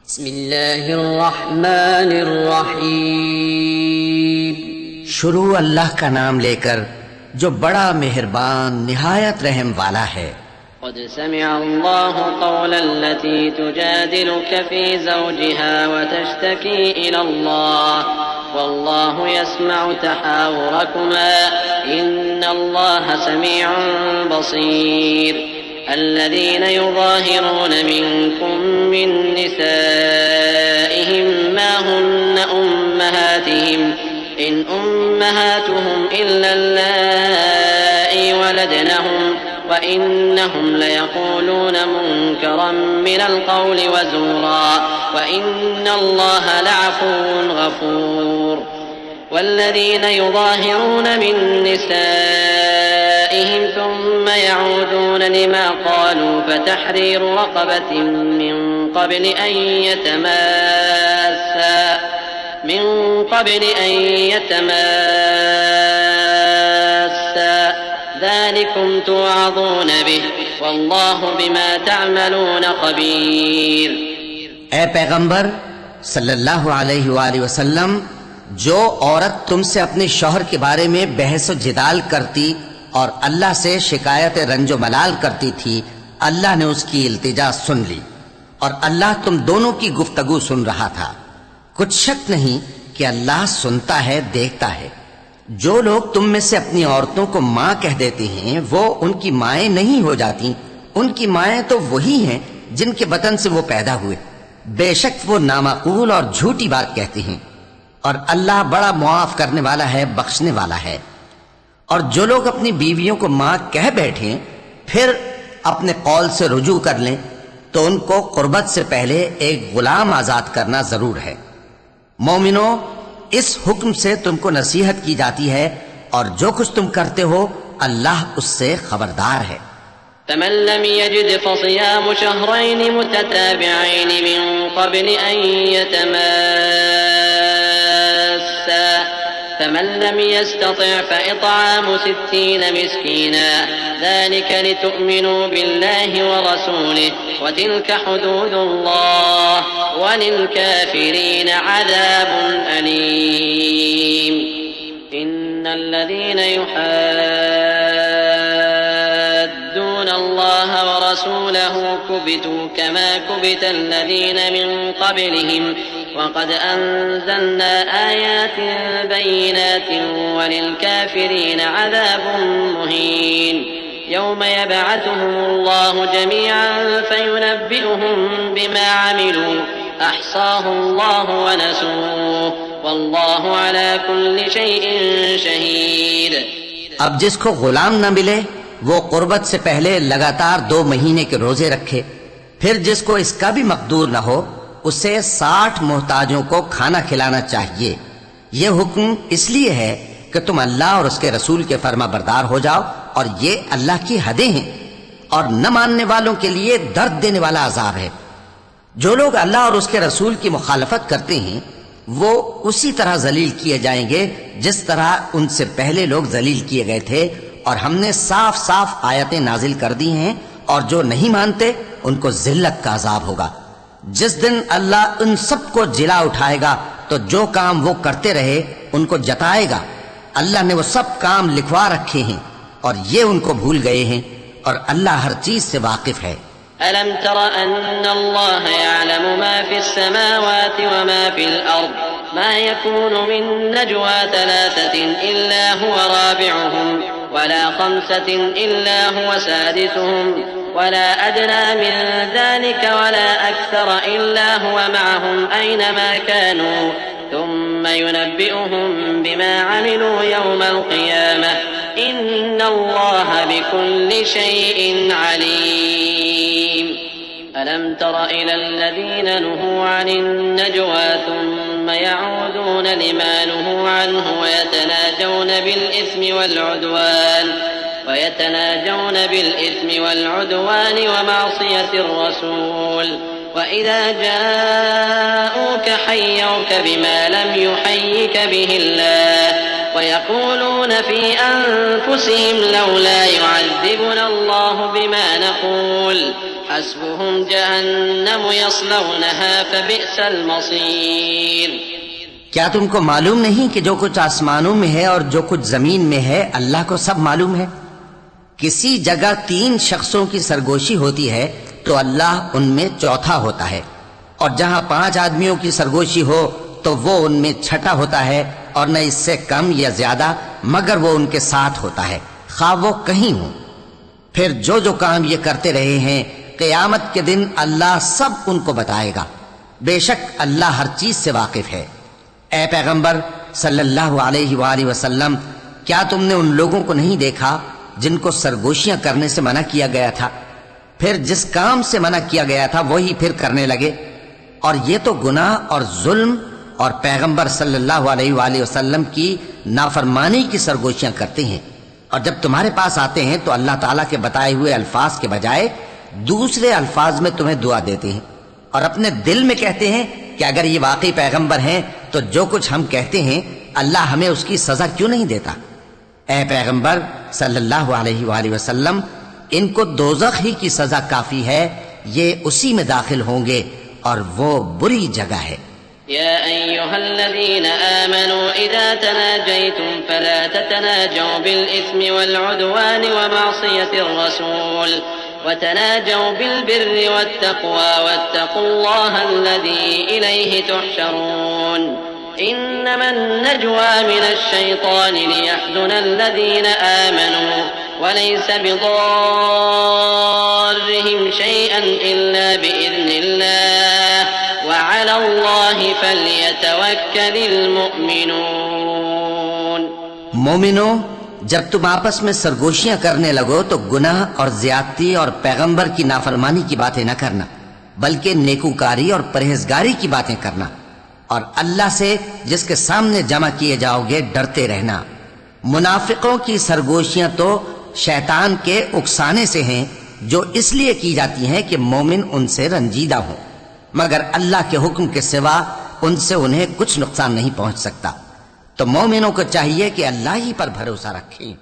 بسم اللہ الرحمن الرحیم۔ شروع اللہ کا نام لے کر جو بڑا مہربان نہایت رحم والا ہے۔ قد سمع اللہ قول التي تجادلك في زوجها وتشتكي إلى الله والله يسمع تحاوركما إن الله سميع بصير۔ الذين يظاهرون منكم من نسائهم ما هن أمهاتهم إن أمهاتهم إلا اللائي ولدنهم وإنهم ليقولون منكرا من القول وزورا وإن الله لعفو غفور۔ والذين يظاهرون من نسائهم ثم يعودون لما قالوا فتحرير رقبة من قبل أن يتماسا ذلكم توعظون به والله بما تعملون خبير۔ اے پیغمبر صلی اللہ علیہ وآلہ وسلم، جو عورت تم سے اپنے شوہر کے بارے میں بحث و جدال کرتی اور اللہ سے شکایت رنج و ملال کرتی تھی، اللہ نے اس کی التجا سن لی اور اللہ تم دونوں کی گفتگو سن رہا تھا۔ کچھ شک نہیں کہ اللہ سنتا ہے، دیکھتا ہے۔ جو لوگ تم میں سے اپنی عورتوں کو ماں کہہ دیتے ہیں وہ ان کی مائیں نہیں ہو جاتی، ان کی مائیں تو وہی ہیں جن کے بطن سے وہ پیدا ہوئے۔ بے شک وہ نامعقول اور جھوٹی بات کہتے ہیں، اور اللہ بڑا معاف کرنے والا ہے، بخشنے والا ہے۔ اور جو لوگ اپنی بیویوں کو ماں کہہ بیٹھیں پھر اپنے قول سے رجوع کر لیں تو ان کو قربت سے پہلے ایک غلام آزاد کرنا ضرور ہے۔ مومنو، اس حکم سے تم کو نصیحت کی جاتی ہے اور جو کچھ تم کرتے ہو اللہ اس سے خبردار ہے۔ فمن لم يجد فصيام شهرين متتابعين من قبل أن يتماسا فمن لم يستطع فإطعام 60 مسكينا ذلك لتؤمنوا بالله ورسوله وتلك حدود الله وللكافرين عذاب أليم۔ إن الذين يحادون الله ورسوله كبتوا كما كبت الذين من قبلهم وقد أنزلنا آيات بينات وللكافرين عذاب مهين۔ يوم يبعثهم الله جميعا فينبئهم بما عملوا أحصاه الله ونسوه والله على كل شيء شهيد۔ اب جس کو غلام نہ ملے وہ قربت سے پہلے لگاتار 2 مہینے کے روزے رکھے، پھر جس کو اس کا بھی مقدور نہ ہو اسے 60 محتاجوں کو کھانا کھلانا چاہیے۔ یہ حکم اس لیے ہے کہ تم اللہ اور اس کے رسول کے فرما بردار ہو جاؤ، اور یہ اللہ کی حدیں ہیں، اور نہ ماننے والوں کے لیے درد دینے والا عذاب ہے۔ جو لوگ اللہ اور اس کے رسول کی مخالفت کرتے ہیں وہ اسی طرح ذلیل کیے جائیں گے جس طرح ان سے پہلے لوگ ذلیل کیے گئے تھے، اور ہم نے صاف صاف آیتیں نازل کر دی ہیں، اور جو نہیں مانتے ان کو ذلت کا عذاب ہوگا۔ جس دن اللہ ان سب کو جلا اٹھائے گا تو جو کام وہ کرتے رہے ان کو جتائے گا۔ اللہ نے وہ سب کام لکھوا رکھے ہیں اور یہ ان کو بھول گئے ہیں، اور اللہ ہر چیز سے واقف ہے۔ ألم تر أن الله يعلم ما في السماوات وما في الأرض ما يكون من نجوى 3 إلا هو رابعهم ولا 5 إلا هو سادسهم ولا أدنى من ذلك ولا أكثر إلا هو معهم أينما كانوا ثم ينبئهم بما عملوا يوم القيامة إن الله بكل شيء عليم۔ ألم تر إلى الذين نهوا عن النجوى ثم يعودون لما نهوا عنه ويتناجون بالإثم والعدوان ومعصية الرسول وإذا جاءوك حيوك بما لم يحيك به الله ويقولون في أنفسهم لولا يعذبنا الله بما نقول حسبهم جهنم يصلونها فبئس المصير. کیا تم کو معلوم نہیں کہ جو کچھ آسمانوں میں ہے اور جو کچھ زمین میں ہے اللہ کو سب معلوم ہے؟ کسی جگہ 3 شخصوں کی سرگوشی ہوتی ہے تو اللہ ان میں چوتھا ہوتا ہے، اور جہاں 5 آدمیوں کی سرگوشی ہو تو وہ ان میں چھٹا ہوتا ہے، اور نہ اس سے کم یا زیادہ مگر وہ ان کے ساتھ ہوتا ہے، خواہ وہ کہیں ہوں. پھر جو کام یہ کرتے رہے ہیں قیامت کے دن اللہ سب ان کو بتائے گا. بے شک اللہ ہر چیز سے واقف ہے. اے پیغمبر صلی اللہ علیہ وآلہ وسلم، کیا تم نے ان لوگوں کو نہیں دیکھا جن کو سرگوشیاں کرنے سے منع کیا گیا تھا، پھر جس کام سے منع کیا گیا تھا وہی پھر کرنے لگے؟ اور یہ تو گناہ اور ظلم اور پیغمبر صلی اللہ علیہ وآلہ وسلم کی نافرمانی کی سرگوشیاں کرتے ہیں. اور جب تمہارے پاس آتے ہیں تو اللہ تعالیٰ کے بتائے ہوئے الفاظ کے بجائے دوسرے الفاظ میں تمہیں دعا دیتے ہیں، اور اپنے دل میں کہتے ہیں کہ اگر یہ واقعی پیغمبر ہیں تو جو کچھ ہم کہتے ہیں اللہ ہمیں اس کی سزا کیوں نہیں دیتا؟ اے پیغمبر صلی اللہ علیہ وآلہ وسلم، ان کو دوزخ ہی کی سزا کافی ہے، یہ اسی میں داخل ہوں گے اور وہ بری جگہ ہے. يا أيها الذين آمنوا إذا تناجيتم فلا تتناجوا بالإثم والعدوان ومعصية الرسول وتناجوا بالبر والتقوى واتقوا الله الذي إليه تحشرون. إنما النجوى من الشيطان ليحزن الذين آمنوا وليس بضارهم شيئا إلا بإذن الله وعلى الله فليتوكل المؤمنون. مومنو، جب تم آپس میں سرگوشیاں کرنے لگو تو گناہ اور زیادتی اور پیغمبر کی نافرمانی کی باتیں نہ کرنا، بلکہ نیکوکاری اور پرہیزگاری کی باتیں کرنا، اور اللہ سے جس کے سامنے جمع کیے جاؤ گے ڈرتے رہنا. منافقوں کی سرگوشیاں تو شیطان کے اکسانے سے ہیں، جو اس لیے کی جاتی ہیں کہ مومن ان سے رنجیدہ ہوں، مگر اللہ کے حکم کے سوا ان سے انہیں کچھ نقصان نہیں پہنچ سکتا. تو مومنوں کو چاہیے کہ اللہ ہی پر بھروسہ رکھیں.